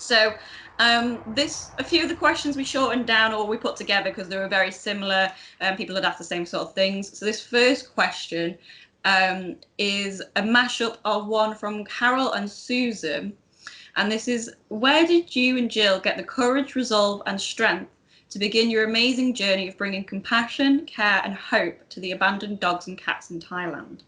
So a few of the questions we shortened down or we put together because they were very similar. People had asked the same sort of things. So this first question is a mashup of one from Carol and Susan. And this is, where did you and Gill get the courage, resolve and strength to begin your amazing journey of bringing compassion, care and hope to the abandoned dogs and cats in Thailand?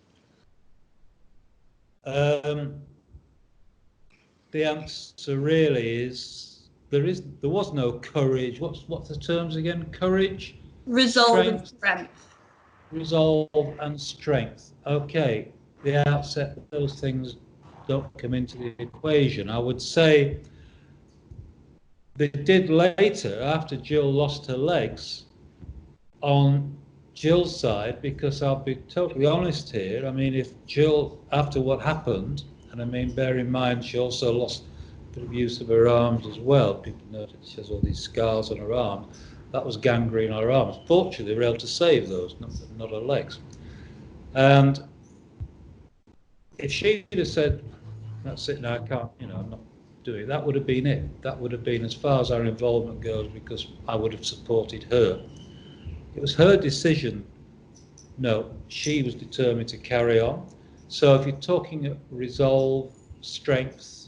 The answer really is there was no courage. What's the terms again? Courage, resolve and strength. Resolve and strength. Okay, the outset, those things don't come into the equation. I would say they did later, after Gill lost her legs, on Gill's side, because I'll be totally honest here. I mean, if Gill, after what happened, and I mean, bear in mind, she also lost a bit of use of her arms as well. People notice she has all these scars on her arm. That was gangrene on her arms. Fortunately, they were able to save those, not her legs. And if she'd have said, that's it now, I can't, I'm not doing it, that would have been it. That would have been as far as our involvement goes, because I would have supported her. It was her decision. No, she was determined to carry on. So if you're talking resolve, strength,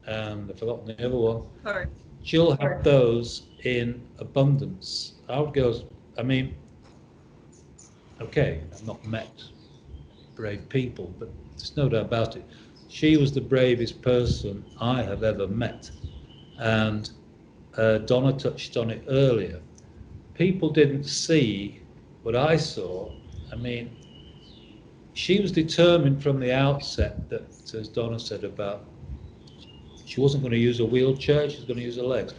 and I've forgotten the other one, Courage. Gill had those in abundance. I would go, I mean, okay, I've not met brave people, but there's no doubt about it. She was the bravest person I have ever met. And Donna touched on it earlier. People didn't see what I saw. I mean, she was determined from the outset that, as Donna said, about she wasn't going to use a wheelchair, she was going to use her legs.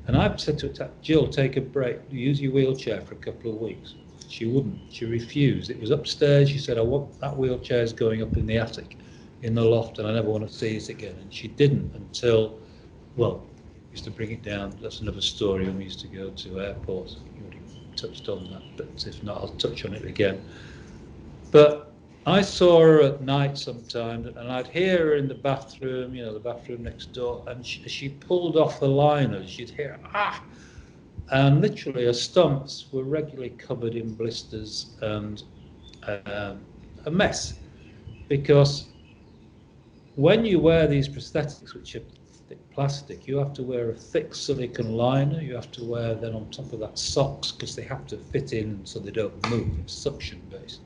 And I said to her, Gill, take a break, use your wheelchair for a couple of weeks. She wouldn't, she refused. It was upstairs, she said, I want that wheelchair's going up in the attic, in the loft, and I never want to see it again. And she didn't until, well, used to bring it down. That's another story when we used to go to airports. You already touched on that, but if not, I'll touch on it again. But I saw her at night sometimes, and I'd hear her in the bathroom, the bathroom next door, and she pulled off the liners. You'd hear, ah! And literally her stumps were regularly covered in blisters and a mess. Because when you wear these prosthetics, which are thick plastic, you have to wear a thick silicone liner. You have to wear then on top of that socks, because they have to fit in so they don't move. It's suction based.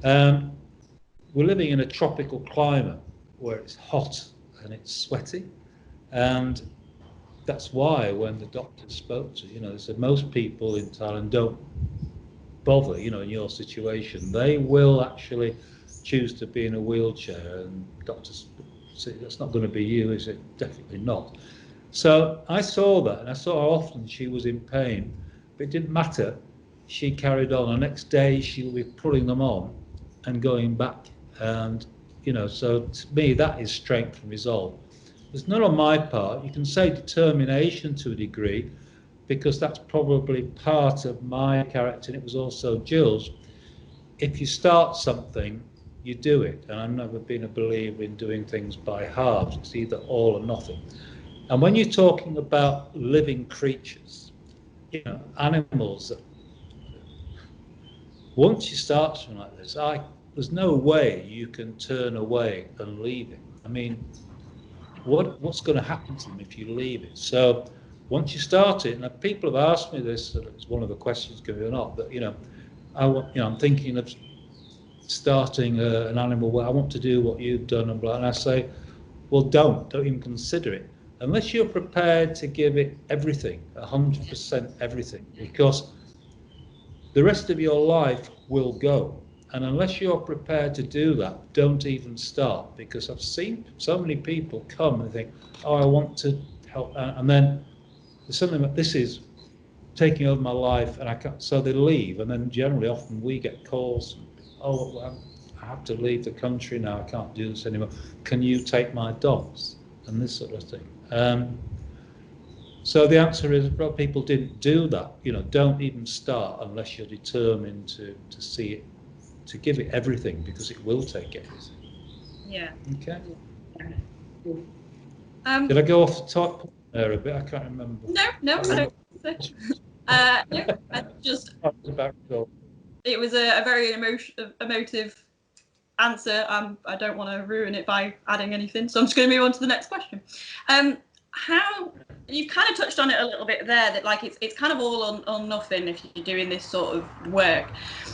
We're living in a tropical climate where it's hot and it's sweaty, and that's why when the doctor spoke to they said most people in Thailand don't bother, in your situation. They will actually choose to be in a wheelchair, and doctors say that's not going to be you. He said definitely not. So I saw that, and I saw how often she was in pain, but it didn't matter. She carried on. The next day she will be pulling them on and going back, and so to me that is strength and resolve. There's none on my part. You can say determination to a degree, because that's probably part of my character, and it was also Gill's. If you start something, you do it, and I've never been a believer in doing things by halves. It's either all or nothing. And when you're talking about living creatures, animals, once you start something like this, there's no way you can turn away and leave it. I mean, what's going to happen to them if you leave it? So once you start it, and people have asked me this, and it's one of the questions going on, but I'm thinking of starting an animal where I want to do what you've done, and blah. And I say, well, don't even consider it unless you're prepared to give it everything, 100% everything, because the rest of your life will go. And unless you're prepared to do that, don't even start, because I've seen so many people come and think, oh, I want to help, and then there's something like, this is taking over my life, and I can't, so they leave. And then generally often we get calls, oh, well, I have to leave the country now, I can't do this anymore, can you take my dogs, and this sort of thing. So the answer is, well, people didn't do that. Don't even start unless you're determined to see it, to give it everything, because it will take everything. Yeah. Okay. Did I go off the top there a bit? I can't remember. No, I don't think so. No, I just, it was a very emotive answer. I don't want to ruin it by adding anything, so I'm just going to move on to the next question. How, you've kind of touched on it a little bit there, that like it's kind of all or nothing if you're doing this sort of work.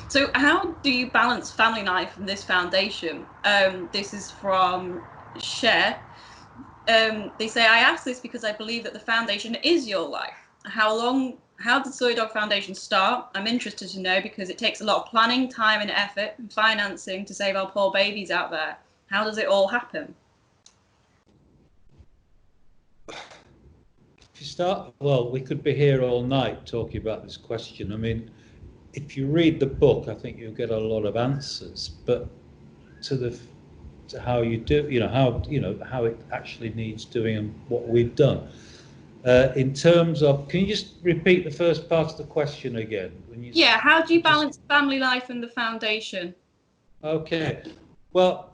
So how do you balance family life and this foundation? This is from Cher. They say, I ask this because I believe that the foundation is your life. How did Soi Dog Foundation start? I'm interested to know because it takes a lot of planning, time and effort and financing to save our poor babies out there. How does it all happen? If you start, well, we could be here all night talking about this question. I mean, if you read the book, I think you'll get a lot of answers, but to how you do, how it actually needs doing and what we've done. In terms of, can you just repeat the first part of the question again? How do you balance family life and the foundation? Okay, well,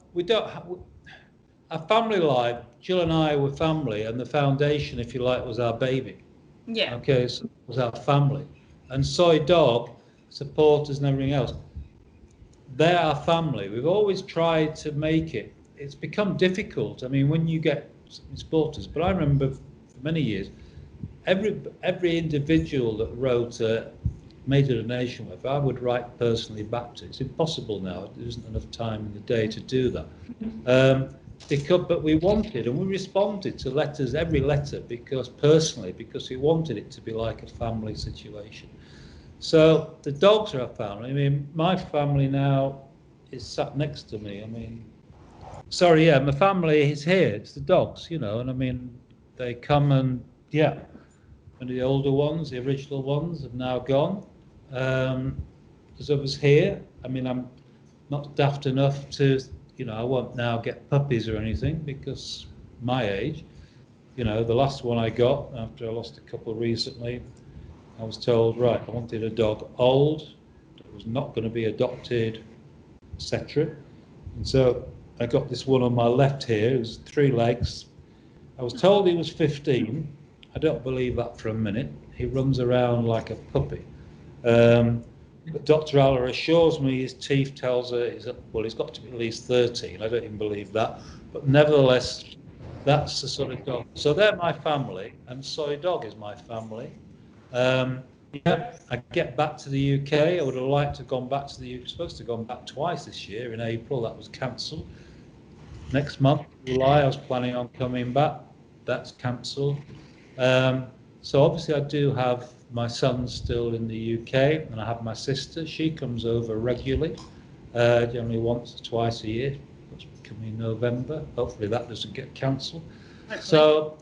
our family life, Gill and I were family, and the foundation, if you like, was our baby. Yeah. Okay, so it was our family. And Soi Dog, supporters and everything else, they're our family. We've always tried to make it. It's become difficult. I mean, when you get supporters, but I remember for many years, every individual that wrote made a donation with, I would write personally back to. It's impossible now. There isn't enough time in the day to do that. But we wanted, and we responded to letters, every letter, because we wanted it to be like a family situation. So the dogs are our family. I mean, my family now is sat next to me. I mean, my family is here. It's the dogs, and I mean, they come and the older ones, the original ones, have now gone. There's others here. I mean, I'm not daft enough to, I won't now get puppies or anything because my age. The last one I got after I lost a couple recently, I was told, right, I wanted a dog old, that was not going to be adopted, etc. And so I got this one on my left here. It was 3 legs. I was told he was 15. I don't believe that for a minute. He runs around like a puppy. But Dr. Allah assures me his teeth tells her he's got to be at least 13. I don't even believe that. But nevertheless, that's the sort of dog. So they're my family, and Soi Dog is my family. I get back to the UK. I would have liked to have gone back to the UK. Supposed to have gone back twice this year in April. That was cancelled. Next month, July, I was planning on coming back. That's cancelled. So obviously I do have my son still in the UK, and I have my sister. She comes over regularly, generally once or twice a year. That's coming in November. Hopefully that doesn't get cancelled. So,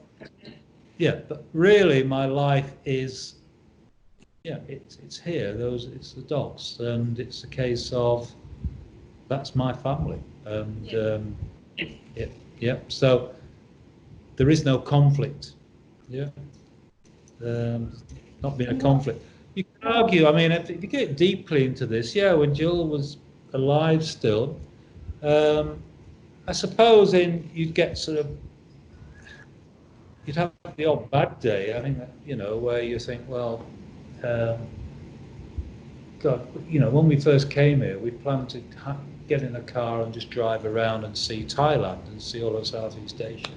but really my life is, it's here. It's the dogs, and it's a case of that's my family, and so there is no conflict. Not been a conflict. You can argue, I mean, if you get deeply into this, when Gill was alive still, I suppose you'd get you'd have the odd bad day, I think, where you think, well, God, when we first came here, we planned to get in a car and just drive around and see Thailand and see all of Southeast Asia.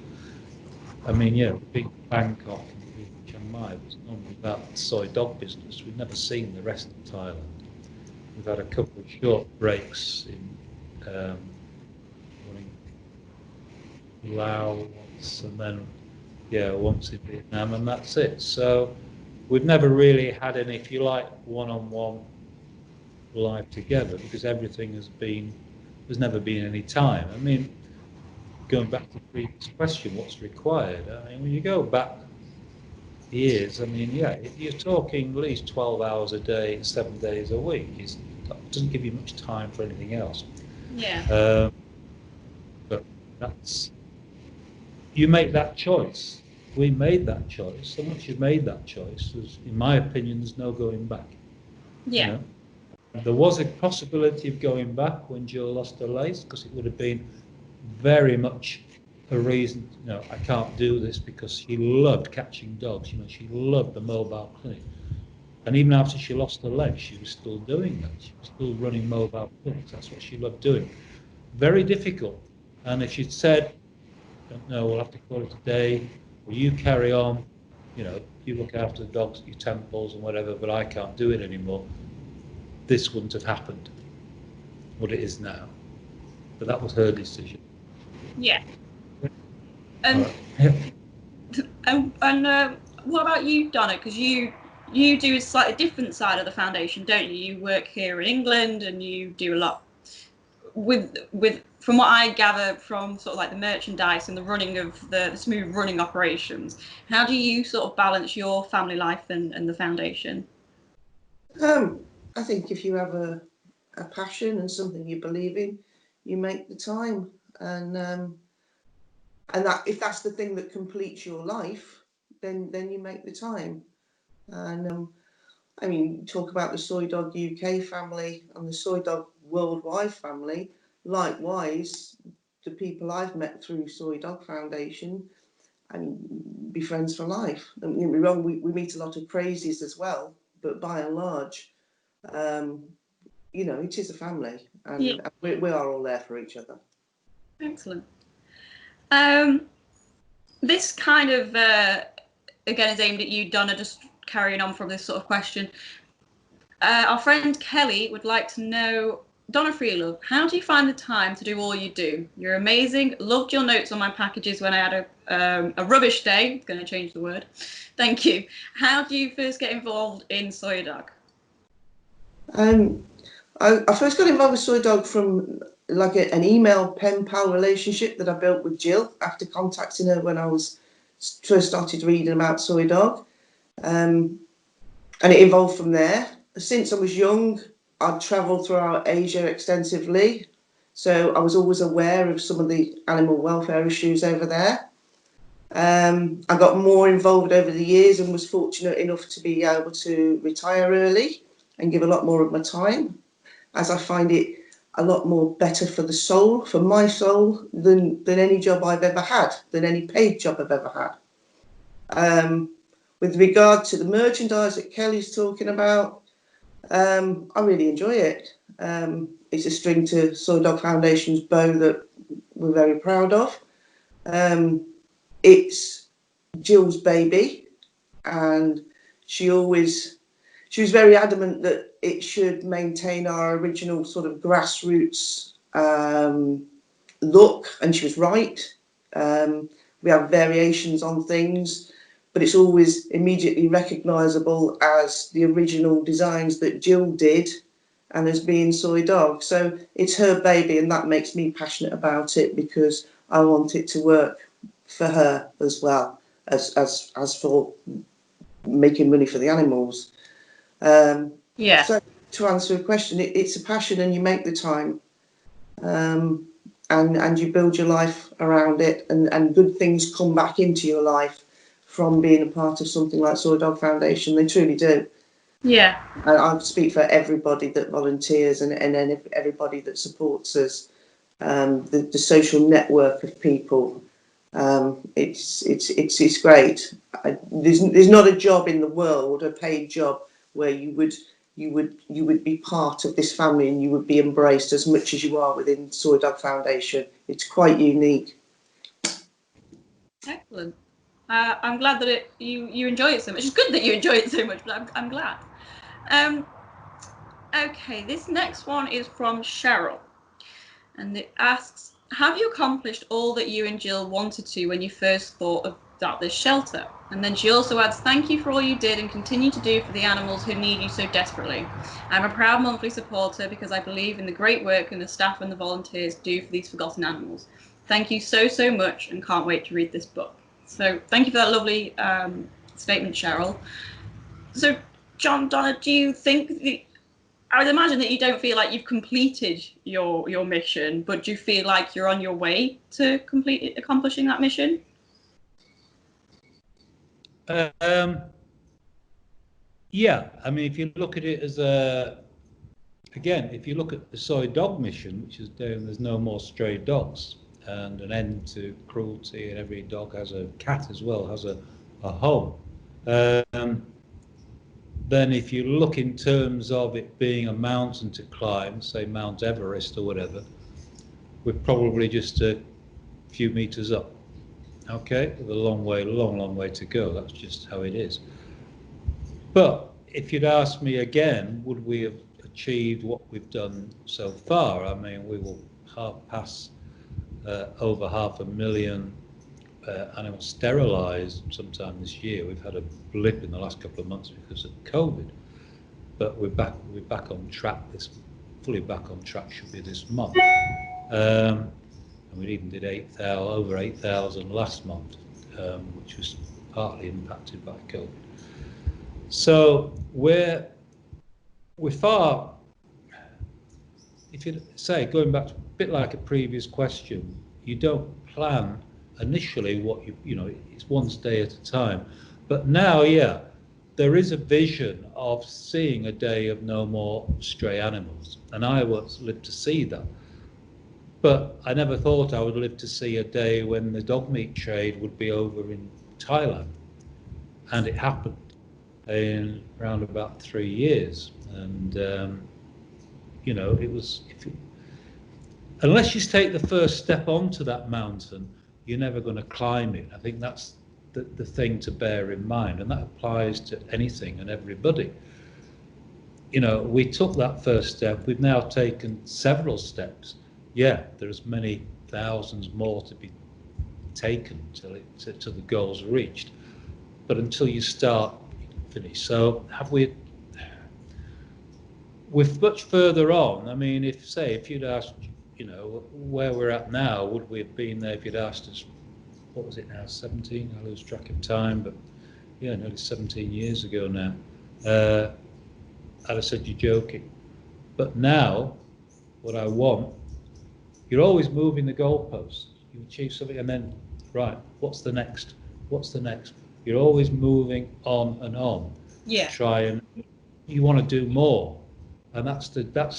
I mean, big Bangkok and big Chiang Mai was normally about the Soi Dog business. We've never seen the rest of Thailand. We've had a couple of short breaks in Laos once, and then once in Vietnam, and that's it. So we've never really had any, if you like, one-on-one life together, because there's never been any time. I mean, going back to the previous question, what's required? I mean, when you go back years, I mean, you're talking at least 12 hours a day, 7 days a week. It doesn't give you much time for anything else. But you make that choice. We made that choice. So once you've made that choice, in my opinion, there's no going back. There was a possibility of going back when Jill lost her legs, because it would have been very much a reason, I can't do this, because she loved catching dogs. She loved the mobile clinic. And even after she lost her leg, she was still doing that. She was still running mobile clinics. That's what she loved doing. Very difficult. And if she'd said, no, we'll have to call it a day, or you carry on, you look after the dogs at your temples and whatever, but I can't do it anymore, this wouldn't have happened, what it is now. But that was her decision. Yeah. And what about you, Donna? Because you do a slightly different side of the foundation, don't you? You work here in England, and you do a lot with from what I gather from sort of like the merchandise and the running of the smooth running operations. How do you sort of balance your family life and the foundation? I think if you have a passion and something you believe in, you make the time, and that if that's the thing that completes your life, then you make the time. And I mean, talk about the Soi Dog UK family and the Soi Dog worldwide family. Likewise, the people I've met through Soi Dog Foundation, I mean, be friends for life. Don't get me wrong, we meet a lot of crazies as well, but by and large, it is a family, and we are all there for each other. Excellent. This kind of, again, is aimed at you, Donna, just carrying on from this sort of question. Our friend Kelly would like to know, Donna Freelove, how do you find the time to do all you do? You're amazing. Loved your notes on my packages when I had a rubbish day. Going to change the word. Thank you. How do you first get involved in Soi Dog? I first got involved with Soi Dog from like an email pen pal relationship that I built with Gill after contacting her when I was first started reading about Soi Dog, and it evolved from there. Since I was young, I'd travelled throughout Asia extensively, so I was always aware of some of the animal welfare issues over there. I got more involved over the years and was fortunate enough to be able to retire early and give a lot more of my time, as I find it a lot more better for the soul, for my soul, than any job I've ever had, than any paid job I've ever had. With regard to the merchandise that Kelly's talking about, I really enjoy it. It's a string to Soi Dog Foundation's bow that we're very proud of. It's Jill's baby, and she was very adamant that it should maintain our original sort of grassroots look, and she was right. We have variations on things, but it's always immediately recognisable as the original designs that Gill did and as being Soi Dog. So it's her baby, and that makes me passionate about it, because I want it to work for her as well as for making money for the animals. So to answer a question, it's a passion, and you make the time, and you build your life around it, and good things come back into your life from being a part of something like Soi Dog Foundation. They truly do. Yeah. And I speak for everybody that volunteers and everybody that supports us. The social network of people. It's great. There's not a job in the world, a paid job, where you would be part of this family and you would be embraced as much as you are within Soi Dog Foundation. It's quite unique. Excellent. I'm glad that you enjoy it so much. It's good that you enjoy it so much, but I'm glad. Okay, this next one is from Cheryl, and it asks, have you accomplished all that you and Gill wanted to when you first thought about this shelter? And then she also adds, thank you for all you did and continue to do for the animals who need you so desperately. I'm a proud monthly supporter because I believe in the great work and the staff and the volunteers do for these forgotten animals. Thank you so much, and can't wait to read this book. So thank you for that lovely statement, Cheryl. So John, Donna, do you think I would imagine that you don't feel like you've completed your mission, but do you feel like you're on your way to accomplishing that mission? Yeah, I mean, if you look at it as if you look at the Soi Dog mission, which is there's no more stray dogs, and an end to cruelty, and every dog has a cat as well, has a home. Then if you look in terms of it being a mountain to climb, say Mount Everest or whatever, we're probably just a few meters up. Okay, with a long way to go. That's just how it is. But if you'd asked me again, would we have achieved what we've done so far? I mean, we will pass over 500,000 animals sterilised sometime this year. We've had a blip in the last couple of months because of COVID, but we're back on track. Fully back on track should be this month. And we even did over 8,000 last month, which was partly impacted by COVID. So we're far. If you say, going back to a bit like a previous question, you don't plan initially what you know, it's one day at a time. But now, yeah, there is a vision of seeing a day of no more stray animals, and I once lived to see that. But I never thought I would live to see a day when the dog meat trade would be over in Thailand, and it happened in around about 3 years. And you know, it was, unless you take the first step onto that mountain, you're never going to climb it. I think that's the thing to bear in mind, and that applies to anything and everybody. You know, we took that first step. We've now taken several steps. Yeah, there's many thousands more to be taken till the goal's reached. But until you start, you can finish. So we're much further on. I mean, if you'd asked, you know, where we're at now, would we have been there if you'd asked us, what was it now, 17? I lose track of time, but yeah, nearly 17 years ago now. I'd have said you're joking. But now, what I want, you're always moving the goalposts. You achieve something and then, right, what's the next? What's the next? You're always moving on and on. Yeah. Try and, you want to do more. And that's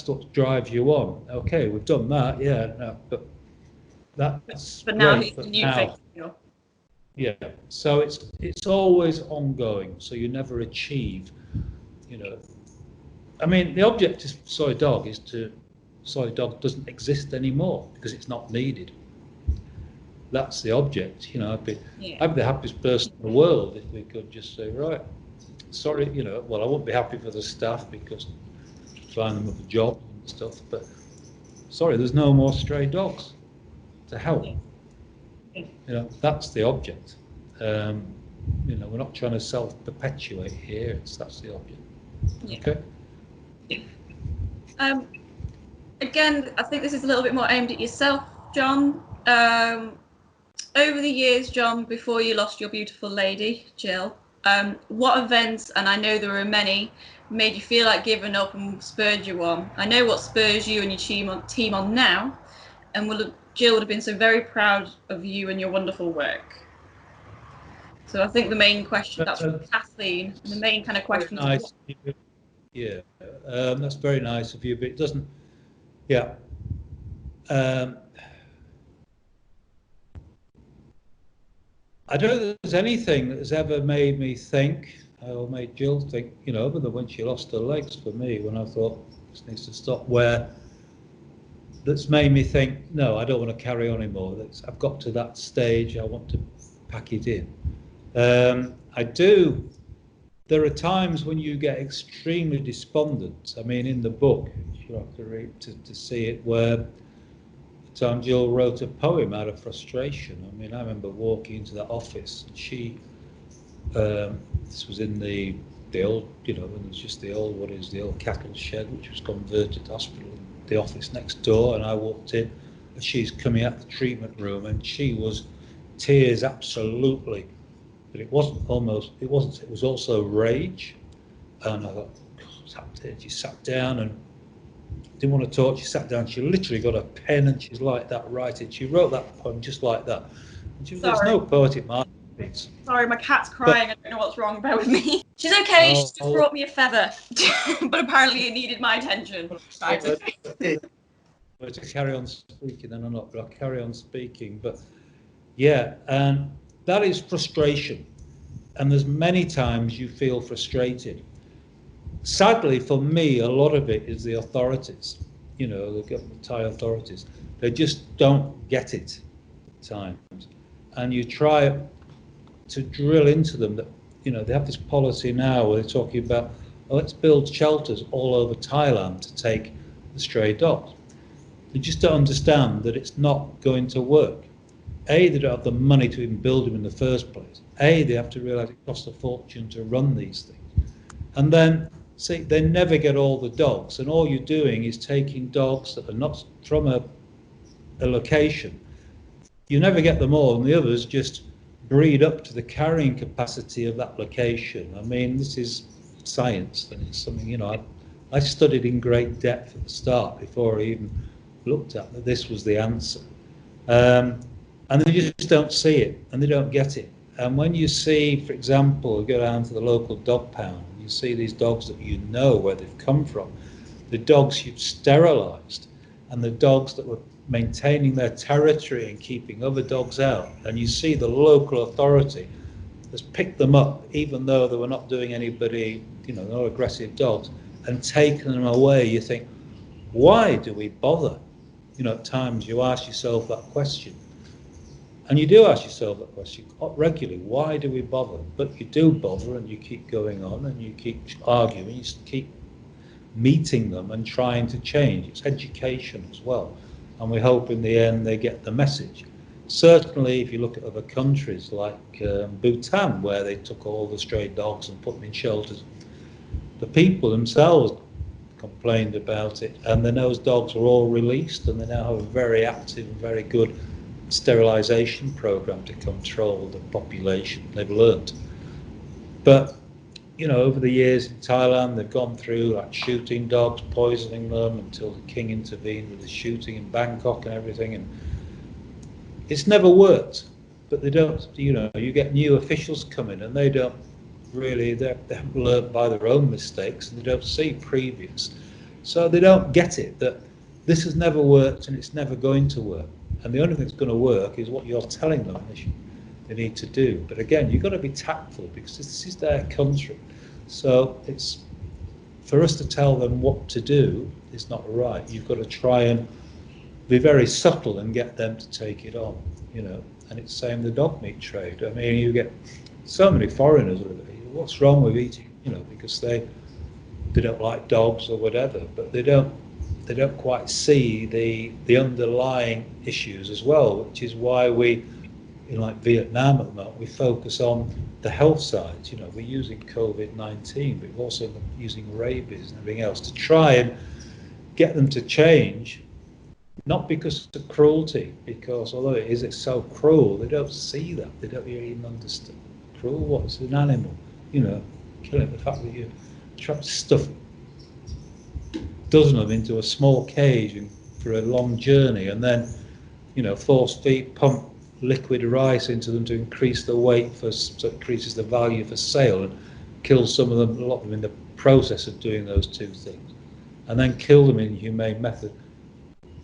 what drives you on. Okay, we've done that, yeah, no, but that's but now great, it's a new thing. You know? Yeah, so it's always ongoing, so you never achieve, you know. I mean, the object of Soi Dog Soi Dog doesn't exist anymore because it's not needed. That's the object, you know. I'd be the happiest person in the world if we could just say, right, sorry, you know, well, I wouldn't be happy for the staff because find them up a job and stuff, but sorry, there's no more stray dogs to help. You know, that's the object. You know, we're not trying to self-perpetuate here. That's the object. Yeah. Okay. Yeah. Again, I think this is a little bit more aimed at yourself, John. Over the years, John, before you lost your beautiful lady, Gill, what events, and I know there were many, made you feel like giving up and spurred you on? I know what spurs you and your team on now, and Gill would have been so very proud of you and your wonderful work. So I think the main question, that's from Kathleen, and the main kind of question nice. Yeah, that's very nice of you, but it doesn't, yeah. I don't know if there's anything that has ever made me think, or made Gill think, you know, other than when she lost her legs for me, when I thought this needs to stop, that's made me think, no, I don't want to carry on anymore. I've got to that stage, I want to pack it in. I do. There are times when you get extremely despondent. I mean, in the book, you have to read to see it, where the time Gill wrote a poem out of frustration. I mean, I remember walking into that office, and she, this was in the old, you know, when it was just the old cattle shed, which was converted to hospital, the office next door, and I walked in, and she's coming out the treatment room, and she was tears absolutely. But it was also rage. And I thought, God, she sat down and didn't want to talk. She sat down, she literally got a pen and she's like that writing. She wrote that poem just like that. And there's no poetic masterpiece. Sorry, my cat's crying. I don't know what's wrong. Bear with me. She's okay. She just brought me a feather. But apparently it needed my attention. But to carry on speaking, then I'm not, but I'll carry on speaking. But yeah, and that is frustration. And there's many times you feel frustrated. Sadly, for me, a lot of it is the authorities, the government, Thai authorities. They just don't get it at times. And you try to drill into them that, they have this policy now where they're talking about, let's build shelters all over Thailand to take the stray dogs. They just don't understand that it's not going to work. A, they don't have the money to even build them in the first place. A, they have to realise it costs a fortune to run these things. And then, see, they never get all the dogs, and all you're doing is taking dogs that are not from a location. You never get them all, and the others just breed up to the carrying capacity of that location. I mean, this is science, and it's something, I studied in great depth at the start before I even looked at that this was the answer. And they just don't see it, and they don't get it. And when you see, for example, go down to the local dog pound, you see these dogs that you know where they've come from, the dogs you've sterilised, and the dogs that were maintaining their territory and keeping other dogs out, and you see the local authority has picked them up, even though they were not doing anybody, no aggressive dogs, and taken them away. You think, why do we bother? At times you ask yourself that question. And you do ask yourself that question regularly. Why do we bother? But you do bother, and you keep going on, and you keep arguing, you keep meeting them and trying to change. It's education as well. And we hope in the end they get the message. Certainly, if you look at other countries like Bhutan, where they took all the stray dogs and put them in shelters, the people themselves complained about it, and then those dogs were all released, and they now have a very active and very good sterilisation program to control the population. They've learnt. But over the years in Thailand, they've gone through like shooting dogs, poisoning them, until the king intervened with the shooting in Bangkok and everything, and it's never worked. But they don't, you get new officials coming, and they don't really, they haven't learnt by their own mistakes, and they don't see previous. So they don't get it, that this has never worked and it's never going to work. And the only thing that's going to work is what you're telling them they need to do. But again, you've got to be tactful, because this is their country. So it's, for us to tell them what to do is not right. You've got to try and be very subtle and get them to take it on, And it's the same the dog meat trade. I mean, you get so many foreigners, what's wrong with eating, because they don't like dogs or whatever, but they don't quite see the underlying issues as well, which is why we, in like Vietnam at the moment, we focus on the health side. We're using COVID-19, but we're also using rabies and everything else to try and get them to change, not because of cruelty, because although it's so cruel, they don't see that. They don't even understand. Cruel, what's an animal? Killing, the fact that you try to stuff dozen of them into a small cage and for a long journey, and then force feed, pump liquid rice into them to increase the weight, so it increases the value for sale, and kill some of them, a lot of them, in the process of doing those two things, and then kill them in humane method,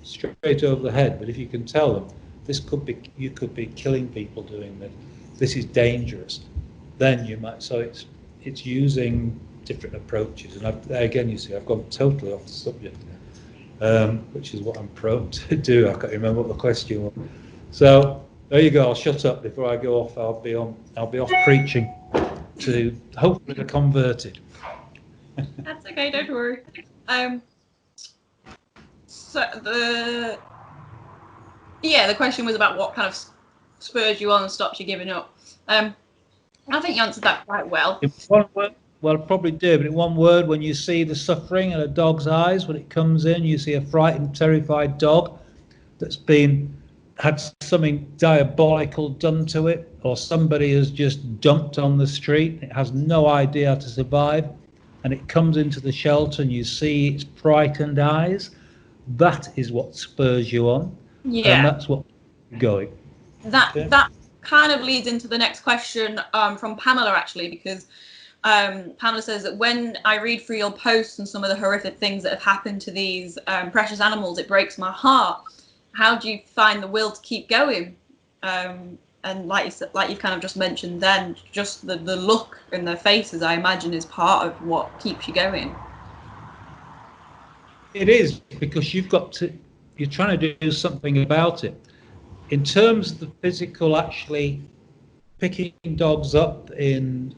straight over the head. But if you can tell them you could be killing people doing this is dangerous, then you might. So it's using different approaches, and again, you see, I've gone totally off the subject now, which is what I'm prone to do. I can't remember what the question was. So there you go. I'll shut up before I go off. I'll be off preaching to hopefully the converted. That's okay. Don't worry. So the question was about what kind of spurs you on and stops you giving up. I think you answered that quite well. In one word, well, probably do, but in one word, when you see the suffering in a dog's eyes when it comes in, you see a frightened, terrified dog that's had something diabolical done to it, or somebody has just dumped on the street, it has no idea how to survive, and it comes into the shelter and you see its frightened eyes, that is what spurs you on. Yeah. And that's what you're going. That kind of leads into the next question from Pamela, actually, because Pamela says that when I read through your posts and some of the horrific things that have happened to these precious animals, it breaks my heart. How do you find the will to keep going? And like you've kind of just mentioned then, just the look in their faces, I imagine, is part of what keeps you going. It is, because you're trying to do something about it. In terms of the physical, actually picking dogs up in,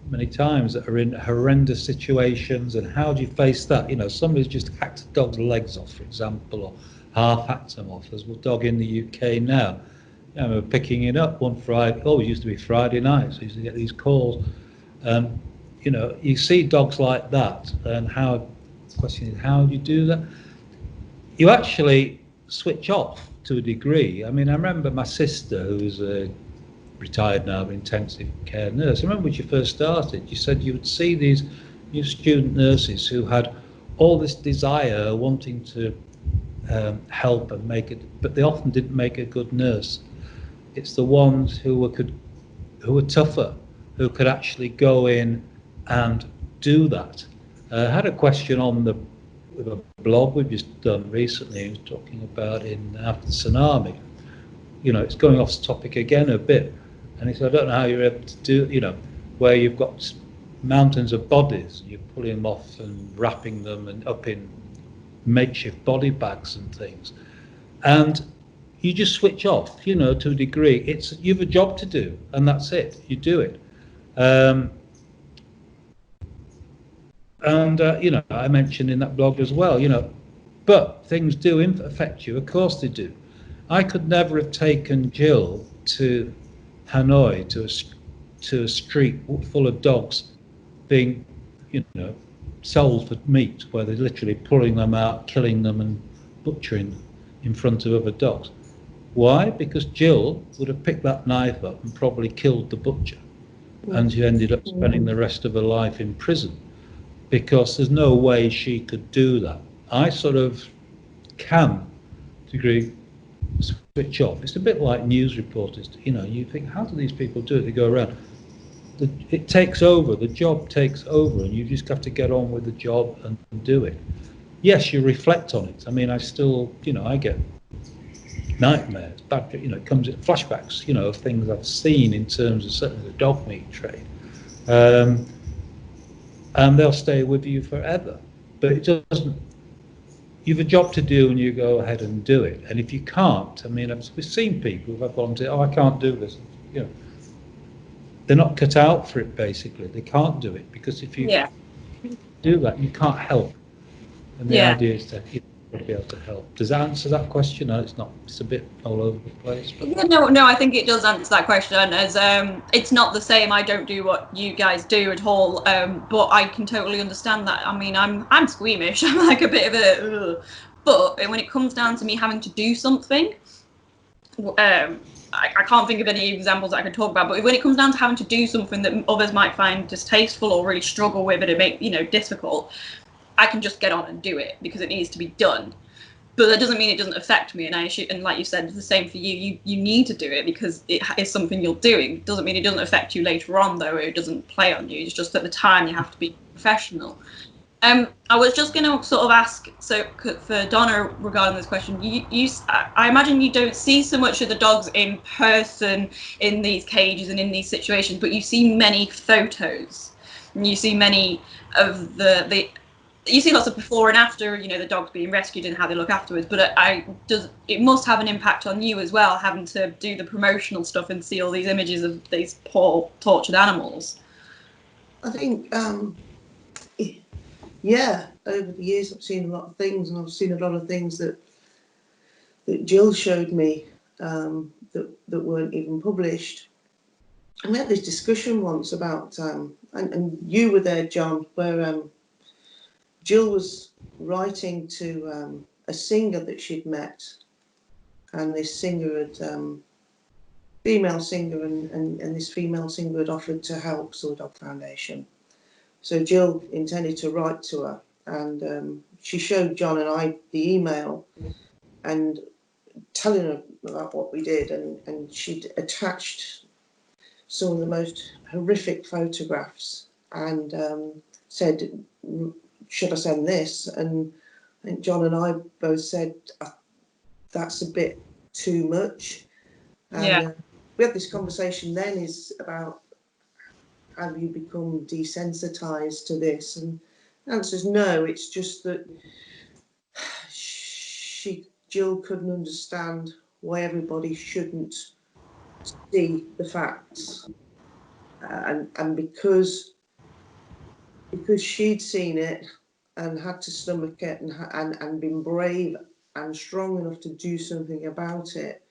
many times that are in horrendous situations, and how do you face that? Somebody's just hacked a dog's legs off, for example, or half hacked them off. There's a dog in the UK now. We're picking it up one Friday. Oh, it used to be Friday nights. We used to get these calls. You see dogs like that, and the question is, how do you do that? You actually switch off to a degree. I mean, I remember my sister, who's retired now, intensive care nurse. I remember when she first started, you said you would see these new student nurses who had all this desire, wanting to help and make it, but they often didn't make a good nurse. It's the ones who were tougher, who could actually go in and do that. I had a question on the blog we've just done recently, was talking about after the tsunami. It's going off the topic again a bit, and he said, I don't know how you're able to do, where you've got mountains of bodies, you're pulling them off and wrapping them and up in makeshift body bags and things, and you just switch off, to a degree. You've a job to do, and that's it. You do it. I mentioned in that blog as well, but things do affect you. Of course they do. I could never have taken Gill to Hanoi, to a street full of dogs being, sold for meat, where they're literally pulling them out, killing them and butchering them in front of other dogs. Why? Because Gill would have picked that knife up and probably killed the butcher, and she ended up spending the rest of her life in prison, because there's no way she could do that. I sort of can, to a degree, switch off. It's a bit like news reporters. You think, how do these people do it? They go around. It takes over. The job takes over, and you just have to get on with the job and do it. Yes, you reflect on it. I mean, I still, I get nightmares, it comes in flashbacks, of things I've seen in terms of certainly the dog meat trade. And they'll stay with you forever. But it doesn't, you've a job to do, and you go ahead and do it. And if you can't, I mean, we've seen people who have volunteered, I can't do this. They're not cut out for it, basically. They can't do it, because if you do that, you can't help. And the idea is to be able to help. Does that answer that question? No, it's not. It's a bit all over the place. But. Yeah, no, I think it does answer that question. As it's not the same. I don't do what you guys do at all. But I can totally understand that. I mean, I'm squeamish. I'm like a bit of a. But when it comes down to me having to do something, I can't think of any examples that I could talk about. But when it comes down to having to do something that others might find distasteful or really struggle with it and make difficult, I can just get on and do it because it needs to be done. But that doesn't mean it doesn't affect me. And like you said, it's the same for you. You need to do it because it is something you're doing. It doesn't mean it doesn't affect you later on, though. It doesn't play on you. It's just at the time you have to be professional. I was just going to sort of ask, so for Donna regarding this question, I imagine you don't see so much of the dogs in person in these cages and in these situations, but you see many photos, and you see many of you see lots of before and after, the dogs being rescued and how they look afterwards. But it must have an impact on you as well, having to do the promotional stuff and see all these images of these poor tortured animals. I think, over the years I've seen a lot of things, and I've seen a lot of things that Gill showed me that weren't even published. And we had this discussion once about, and you were there, John, where Gill was writing to a singer that she'd met, and this singer had, female singer, and this female singer had offered to help Soi Dog Foundation. So Gill intended to write to her, and she showed John and I the email and telling her about what we did, and she'd attached some of the most horrific photographs and said, should I send this? And I think John and I both said, that's a bit too much. And we had this conversation then is about, have you become desensitized to this? And the answer is no. It's just that Gill couldn't understand why everybody shouldn't see the facts, and because she'd seen it and had to stomach it and been brave and strong enough to do something about it,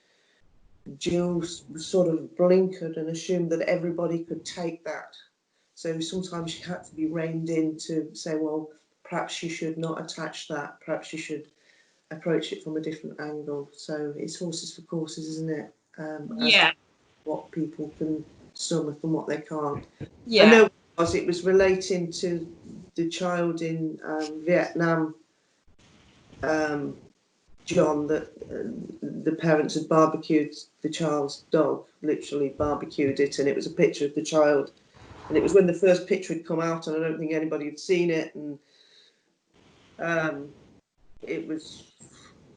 Gill sort of blinkered and assumed that everybody could take that. So sometimes she had to be reined in to say, well, perhaps you should not attach that. Perhaps you should approach it from a different angle. So it's horses for courses, isn't it? What people can stomach and what they can't. I know it was relating to the child in Vietnam, John, that the parents had barbecued the child's dog, literally barbecued it, and it was a picture of the child. And it was when the first picture had come out, and I don't think anybody had seen it, and it was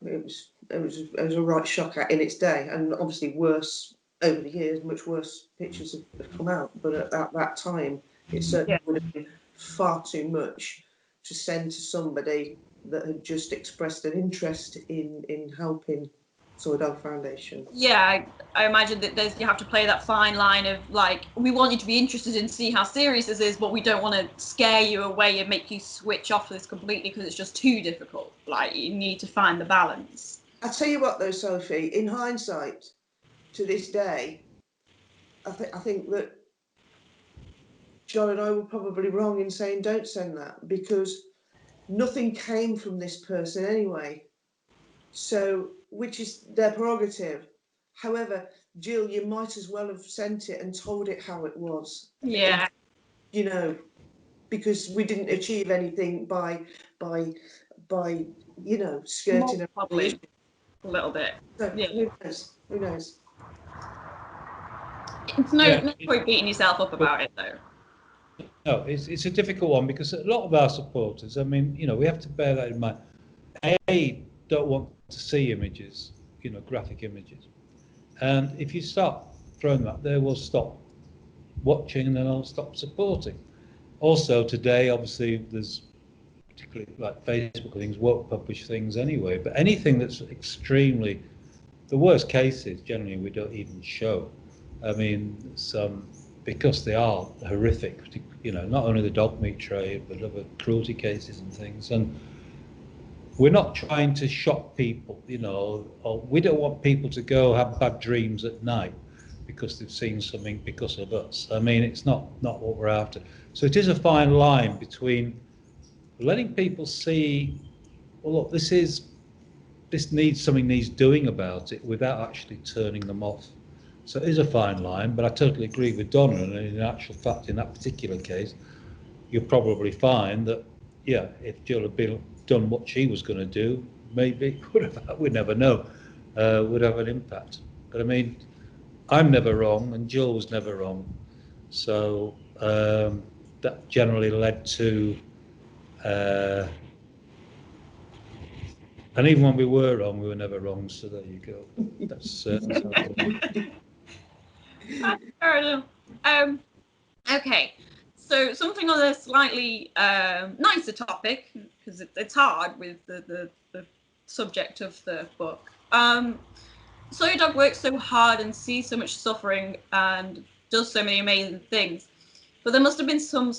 a right shock in its day, and obviously worse over the years. Much worse pictures have come out, but at that time, it certainly would have been far too much to send to somebody that had just expressed an interest in helping Soi Dog Foundation. Yeah, I imagine that you have to play that fine line of like, we want you to be interested and see how serious this is, but we don't want to scare you away and make you switch off this completely because it's just too difficult. Like, you need to find the balance. I tell you what, though, Sophie, in hindsight, to this day, I think that John and I were probably wrong in saying don't send that, because nothing came from this person anyway. So, which is their prerogative. However, Gill, you might as well have sent it and told it how it was. Yeah. You know, because we didn't achieve anything by you know, skirting probably a little bit. So, who knows? Who knows? It's no point beating yourself up about it, though. No, it's a difficult one because a lot of our supporters, I mean, you know, we have to bear that in mind. A, don't want to see images, you know, graphic images. And if you start throwing that, they will stop watching and then they'll stop supporting. Also today, obviously, there's particularly like Facebook things won't publish things anyway, but anything that's extremely, the worst cases generally we don't even show. I mean, because they are horrific, you know, not only the dog meat trade, but other cruelty cases and things. And we're not trying to shock people, you know, or we don't want people to go have bad dreams at night because they've seen something because of us. I mean, it's not what we're after. So it is a fine line between letting people see, well, look, something needs doing about it without actually turning them off. So it is a fine line, but I totally agree with Donna, and in actual fact, in that particular case, you'll probably find that, yeah, if Gill had done what she was going to do, maybe we'd never know, would have an impact. But I mean, I'm never wrong, and Gill was never wrong. So that generally led to, and even when we were wrong, we were never wrong. So there you go. That's fair enough. Okay, so something on a slightly nicer topic, because it's hard with the subject of the book. Soi Dog works so hard and sees so much suffering and does so many amazing things, but there must have been some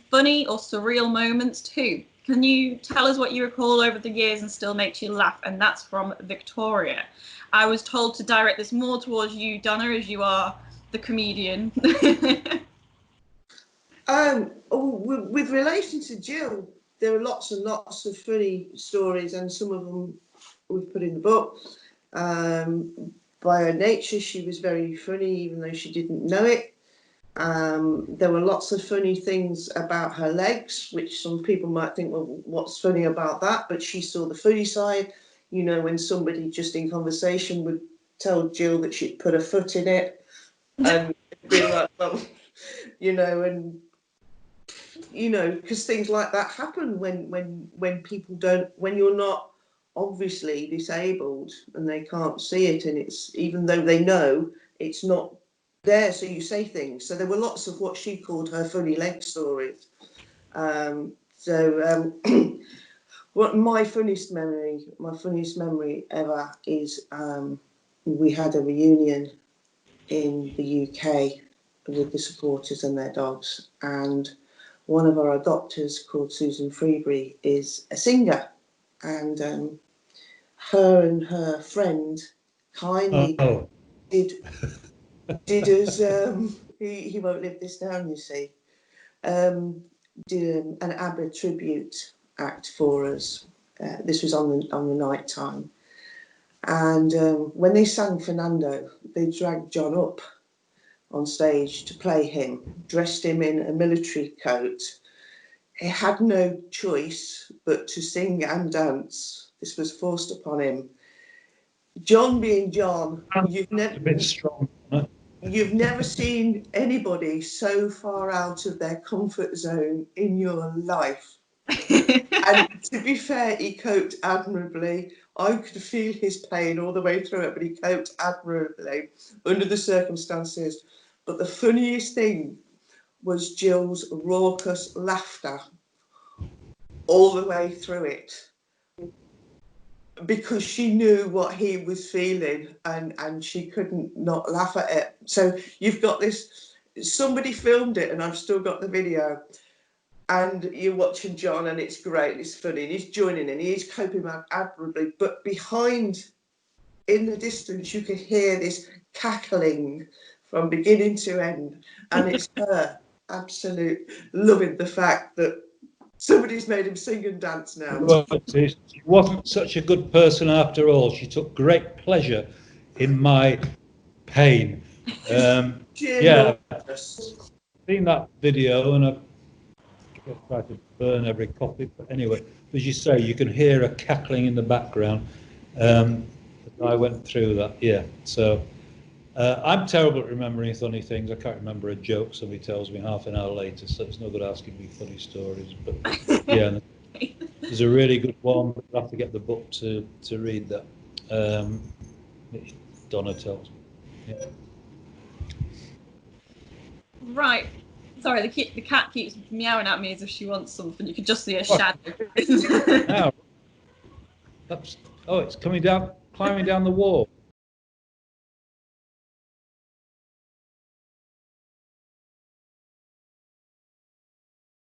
funny or surreal moments too. Can you tell us what you recall over the years and still makes you laugh? And that's from Victoria. I was told to direct this more towards you, Donna, as you are the comedian. With relation to Gill, there are lots and lots of funny stories, and some of them we've put in the book. By her nature, she was very funny, even though she didn't know it. There were lots of funny things about her legs, which some people might think, well, what's funny about that? But she saw the funny side. You know, when somebody just in conversation would tell Gill that she'd put her foot in it, And being like, well, you know, and you know, because things like that happen when people don't, when you're not obviously disabled and they can't see it, and it's, even though they know it's not there, so you say things. So there were lots of what she called her funny leg stories. What my funniest memory ever is, we had a reunion in the UK with the supporters and their dogs, and one of our adopters, called Susan Freebury, is a singer, and her and her friend kindly did us, he won't live this down, you see, did an ABBA tribute act for us. This was on the night time, and when they sang Fernando, they dragged John up on stage to play him, dressed him in a military coat. He had no choice but to sing and dance. This was forced upon him. John being John, you've A bit strong. never seen anybody so far out of their comfort zone in your life. And to be fair, he coped admirably. I could feel his pain all the way through it, but he coped admirably under the circumstances. But the funniest thing was Gill's raucous laughter all the way through it, because she knew what he was feeling, and she couldn't not laugh at it. So you've got this, somebody filmed it, and I've still got the video, and you're watching John, and it's great, it's funny, and he's joining in, he's coping admirably, but behind, in the distance, you can hear this cackling from beginning to end, and it's her absolute loving the fact that somebody's made him sing and dance now. Well, she wasn't such a good person after all. She took great pleasure in my pain. Yeah, I've seen that video, and I've tried to burn every copy. But anyway, as you say, you can hear a cackling in the background. I went through that, yeah. So I'm terrible at remembering funny things. I can't remember a joke somebody tells me half an hour later, so it's no good asking me funny stories. But yeah, there's a really good one. I'll have to get the book to read that. Donna tells me. Yeah. Right. Sorry, the cat keeps meowing at me as if she wants something. You could just see a shadow. Now, it's coming down, climbing down the wall.